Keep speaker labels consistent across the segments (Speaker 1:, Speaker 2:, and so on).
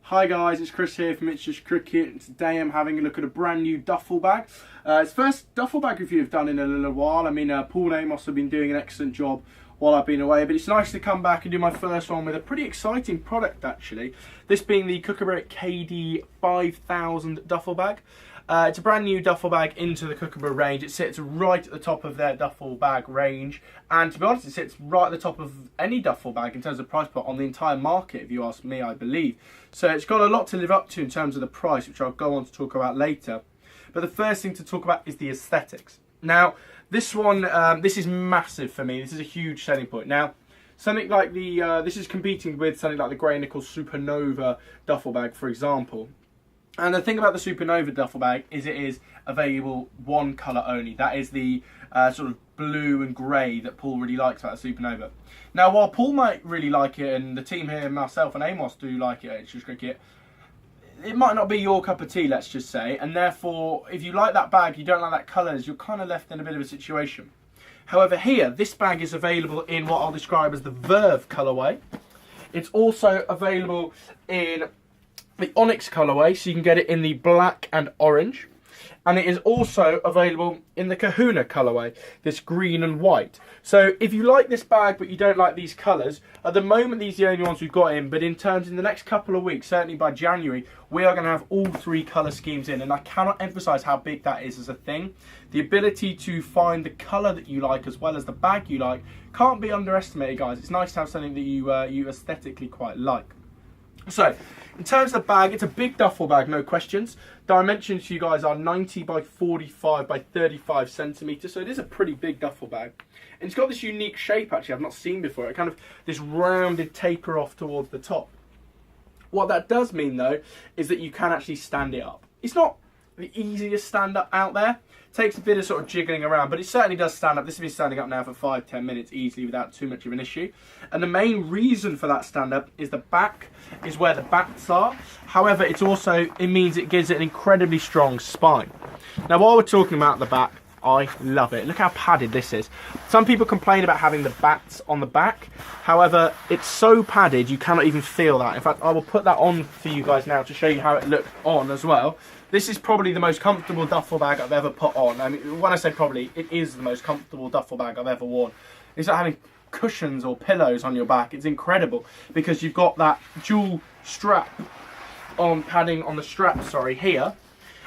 Speaker 1: Hi guys, it's Chris here from It's Just Cricket, and today I'm having a look at a brand new duffel bag. It's the first duffel bag review I've done in a little while. I mean, Paul and Amos have been doing an excellent job while I've been away, but it's nice to come back and do my first one with a pretty exciting product actually. This being the Kookaburra KD 5000 duffel bag. It's a brand new duffel bag into the Kookaburra range. It sits right at the top of their duffel bag range, and to be honest, it sits right at the top of any duffel bag in terms of price point on the entire market, if you ask me, I believe. So it's got a lot to live up to in terms of the price, which I'll go on to talk about later. But the first thing to talk about is the aesthetics. Now, this one, this is massive for me. This is a huge selling point. Now, something like the, this is competing with something like the Grey Nichols Supernova duffel bag, for example. And the thing about the Supernova duffel bag is it is available one colour only. That is the sort of blue and grey that Paul really likes about the Supernova. Now, while Paul might really like it, and the team here, myself and Amos, do like it at It's Just Cricket, it might not be your cup of tea, let's just say. And therefore, if you like that bag, you don't like that colours, you're kind of left in a bit of a situation. However, here, this bag is available in what I'll describe as the Verve colourway. It's also available in the Onyx colourway, so you can get it in the black and orange, and it is also available in the Kahuna colourway, this green and white. So if you like this bag but you don't like these colours, at the moment these are the only ones we've got in, but in the next couple of weeks, certainly by January, we are going to have all three colour schemes in, and I cannot emphasise how big that is as a thing. The ability to find the colour that you like as well as the bag you like can't be underestimated, guys. It's nice to have something that you aesthetically quite like. So, in terms of the bag, it's a big duffel bag, no questions. Dimensions to you guys are 90 by 45 by 35 centimetres, so it is a pretty big duffel bag. And it's got this unique shape, actually, I've not seen before. It kind of, this rounded taper off towards the top. What that does mean, though, is that you can actually stand it up. It's not the easiest stand up out there. It takes a bit of sort of jiggling around, but it certainly does stand up. This has been standing up now for 5-10 minutes easily without too much of an issue. And the main reason for that stand up is the back is where the backs are. However, it's also, it means it gives it an incredibly strong spine. Now, while we're talking about the back, I love it. Look how padded this is. Some people complain about having the bats on the back. However, it's so padded you cannot even feel that. In fact, I will put that on for you guys now to show you how it looks on as well. This is probably the most comfortable duffel bag I've ever put on. I mean, when I say probably, it is the most comfortable duffel bag I've ever worn. It's like having cushions or pillows on your back. It's incredible because you've got that dual strap on padding on the strap, sorry, here,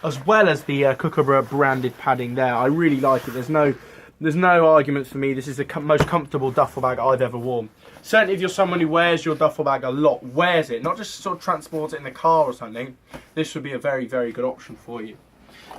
Speaker 1: as well as the Kookaburra branded padding there. I really like it. There's no argument for me. This is the most comfortable duffel bag I've ever worn. Certainly if you're someone who wears your duffel bag a lot, wears it, not just sort of transports it in the car or something, this would be a very, very good option for you.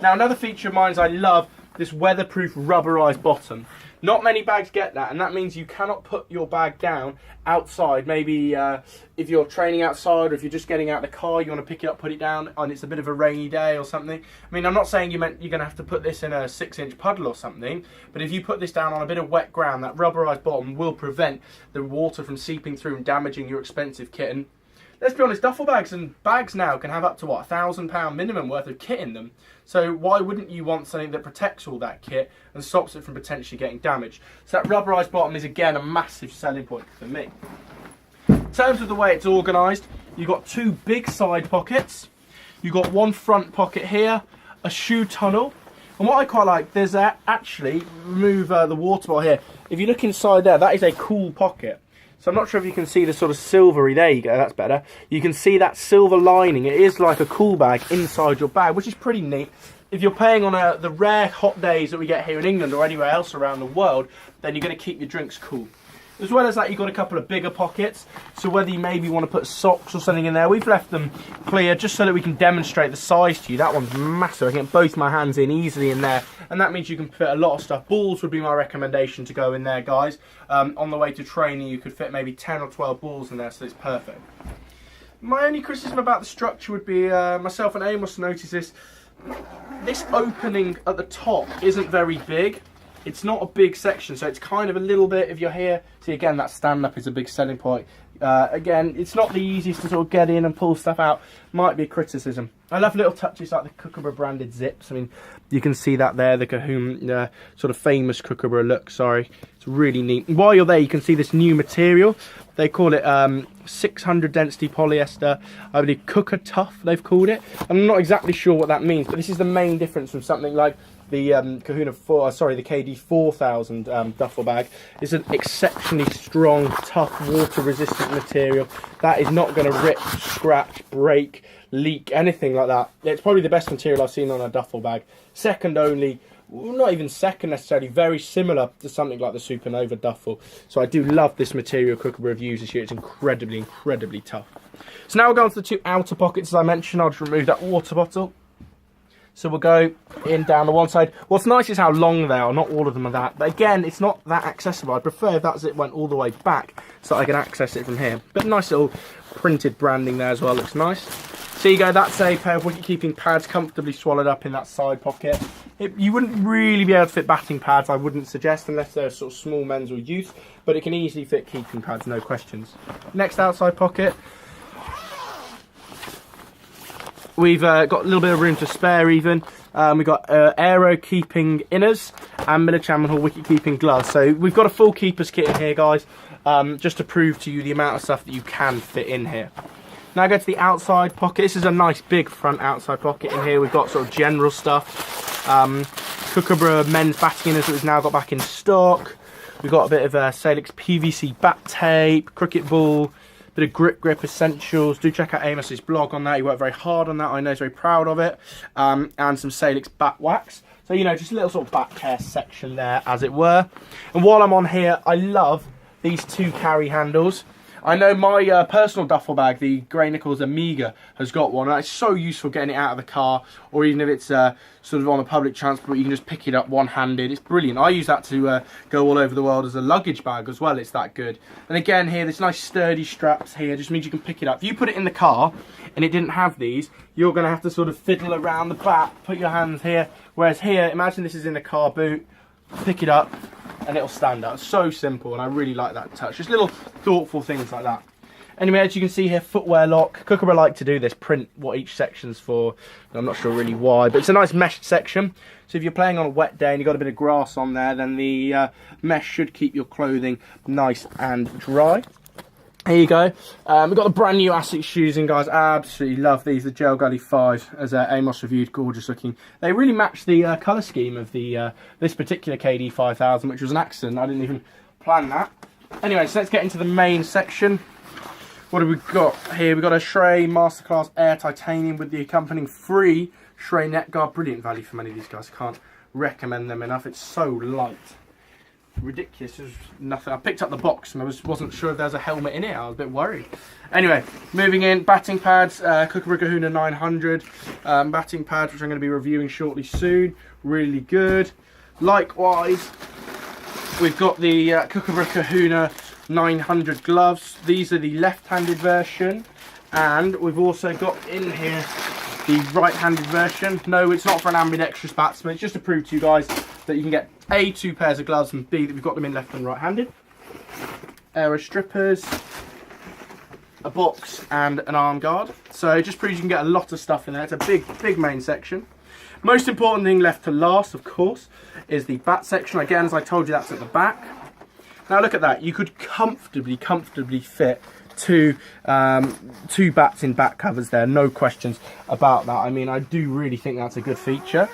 Speaker 1: Now, another feature of mine is I love this weatherproof rubberized bottom. Not many bags get that, and that means you cannot put your bag down outside. Maybe if you're training outside, or if you're just getting out of the car, you want to pick it up, put it down, and it's a bit of a rainy day or something. I mean, I'm not saying you're going to have to put this in a 6-inch puddle or something, but if you put this down on a bit of wet ground, that rubberized bottom will prevent the water from seeping through and damaging your expensive kit. And let's be honest, duffel bags and bags now can have up to, what, £1,000 minimum worth of kit in them. So why wouldn't you want something that protects all that kit and stops it from potentially getting damaged? So that rubberized bottom is, again, a massive selling point for me. In terms of the way it's organised, you've got two big side pockets. You've got one front pocket here, a shoe tunnel. And what I quite like, there's actually, remove the water bottle here. If you look inside there, that is a cool pocket. So I'm not sure if you can see the sort of silvery, there you go, that's better. You can see that silver lining. It is like a cool bag inside your bag, which is pretty neat. If you're playing on the rare hot days that we get here in England or anywhere else around the world, then you're going to keep your drinks cool. As well as that, you've got a couple of bigger pockets. So whether you maybe want to put socks or something in there, we've left them clear just so that we can demonstrate the size to you. That one's massive. I can get both my hands in easily in there. And that means you can fit a lot of stuff. Balls would be my recommendation to go in there, guys. On the way to training, you could fit maybe 10 or 12 balls in there, so it's perfect. My only criticism about the structure would be, myself and Amos noticed this. This opening at the top isn't very big. It's not a big section, so it's kind of a little bit, if you're here, see again, that stand-up is a big selling point. Again, it's not the easiest to sort of get in and pull stuff out. Might be a criticism. I love little touches like the Kookaburra branded zips. I mean, you can see that there, the Kahuna, sort of famous Kookaburra look, sorry. It's really neat. And while you're there, you can see this new material. They call it 600 density polyester. I believe Cooker Tough, they've called it. I'm not exactly sure what that means, but this is the main difference from something like the the KD 4000 duffel bag. It's an exceptionally strong, tough, water-resistant material that is not going to rip, scratch, break, leak, anything like that. It's probably the best material I've seen on a duffel bag. Second only, well, not even second necessarily, very similar to something like the Supernova duffel. So I do love this material Kookaburra have used this year. It's incredibly, incredibly tough. So now we'll go on to the two outer pockets. As I mentioned, I'll just remove that water bottle. So we'll go in down the one side. What's nice is how long they are. Not all of them are that. But again, it's not that accessible. I prefer if that zip went all the way back so that I can access it from here. But nice little printed branding there as well. Looks nice. So you go, that's a pair of wicket-keeping pads comfortably swallowed up in that side pocket. You wouldn't really be able to fit batting pads, I wouldn't suggest, unless they're sort of small men's or youth. But it can easily fit keeping pads, no questions. Next outside pocket. We've got a little bit of room to spare even. We've got aero keeping inners and Miller Chapman Hall wicket keeping gloves. So we've got a full keeper's kit in here, guys, just to prove to you the amount of stuff that you can fit in here. Now go to the outside pocket. This is a nice big front outside pocket. In here we've got sort of general stuff. Kookaburra men's batting inners that we've now got back in stock. We've got a bit of Salix PVC bat tape, cricket ball, bit of grip essentials. Do check out Amos's blog on that. He worked very hard on that. I know he's very proud of it. And some Salix bat wax. So, you know, just a little sort of bat care section there, as it were. And while I'm on here, I love these two carry handles. I know my personal duffel bag, the Grey Nichols Amiga, has got one. And it's so useful getting it out of the car, or even if it's sort of on a public transport, you can just pick it up one-handed. It's brilliant. I use that to go all over the world as a luggage bag as well. It's that good. And again, here, this nice sturdy straps here just means you can pick it up. If you put it in the car and it didn't have these, you're going to have to sort of fiddle around the back, put your hands here. Whereas here, imagine this is in a car boot, pick it up, and it'll stand up. So simple, and I really like that touch. Just little thoughtful things like that. Anyway, as you can see here, footwear lock. Kookaburra like to do this, print what each section's for. I'm not sure really why, but it's a nice meshed section. So if you're playing on a wet day and you've got a bit of grass on there, then the mesh should keep your clothing nice and dry. Here you go. We've got the brand new Asics shoes in, guys. Absolutely love these. The Gel Gully 5, as Amos reviewed, gorgeous looking. They really match the colour scheme of the this particular KD 5000, which was an accident. I didn't even plan that. Anyway, so let's get into the main section. What have we got here? We've got a Shrey Masterclass Air Titanium with the accompanying free Shrey Net Guard. Brilliant value for money, these guys. Can't recommend them enough. It's so light. Ridiculous. There's nothing. I picked up the box and I wasn't sure if there's a helmet in it. I was a bit worried. Anyway, moving in, batting pads, Kookaburra Kahuna 900 batting pads, which I'm going to be reviewing shortly soon. Really good. Likewise, we've got the Kookaburra Kahuna 900 gloves. These are the left-handed version, and we've also got in here the right-handed version. No, it's not for an ambidextrous batsman. It's just to prove to you guys that you can get A, 2 pairs of gloves, and B, that we've got them in left and right-handed. Aero strippers, a box, and an arm guard. So it just proves you can get a lot of stuff in there. It's a big, big main section. Most important thing left to last, of course, is the bat section. Again, as I told you, that's at the back. Now look at that. You could comfortably fit two bats in back covers there, no questions about that. I mean, I do really think that's a good feature.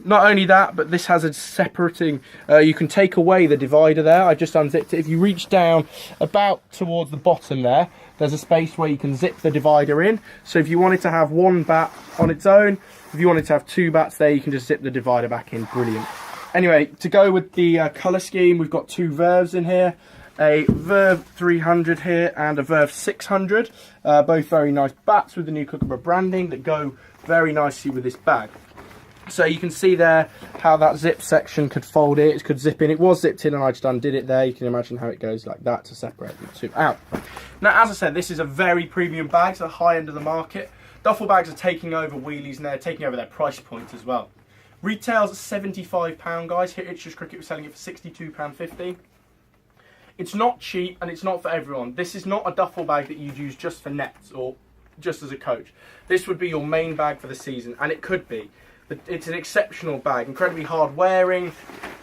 Speaker 1: Not only that, but this has a separating, you can take away the divider there. I just unzipped it. If you reach down about towards the bottom there, there's a space where you can zip the divider in. So if you wanted to have one bat on its own, if you wanted to have two bats there, you can just zip the divider back in. Brilliant. Anyway, to go with the colour scheme, we've got two Verves in here. A Verve 300 here and a Verve 600. Both very nice bats with the new Kookaburra branding that go very nicely with this bag. So you can see there how that zip section could fold it could zip in. It was zipped in and I just undid it there. You can imagine how it goes like that to separate the two out. Now, as I said, this is a very premium bag, so high end of the market. Duffel bags are taking over wheelies and they're taking over their price points as well. Retails at £75, guys. Here at Itch's Cricket, we're selling it for £62.50. It's not cheap and it's not for everyone. This is not a duffel bag that you'd use just for nets or just as a coach. This would be your main bag for the season, and it could be. It's an exceptional bag, incredibly hard wearing,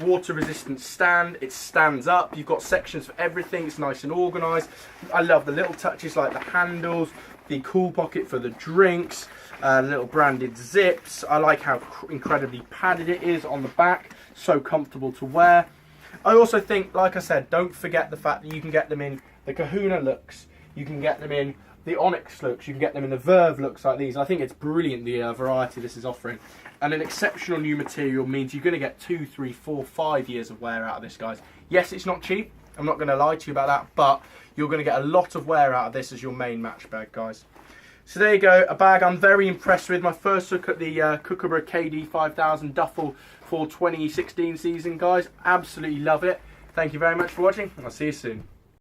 Speaker 1: water resistant stand, it stands up, you've got sections for everything, it's nice and organised. I love the little touches like the handles, the cool pocket for the drinks, little branded zips. I like how incredibly padded it is on the back, so comfortable to wear. I also think, like I said, don't forget the fact that you can get them in the Kahuna looks, you can get them in the Onyx looks, you can get them in the Verve looks like these. I think it's brilliant, the variety this is offering. And an exceptional new material means you're going to get 2, 3, 4, 5 years of wear out of this, guys. Yes, it's not cheap, I'm not going to lie to you about that, but you're going to get a lot of wear out of this as your main match bag, guys. So there you go, a bag I'm very impressed with. My first look at the Kookaburra KD 5000 duffel for 2016 season, guys. Absolutely love it. Thank you very much for watching, and I'll see you soon.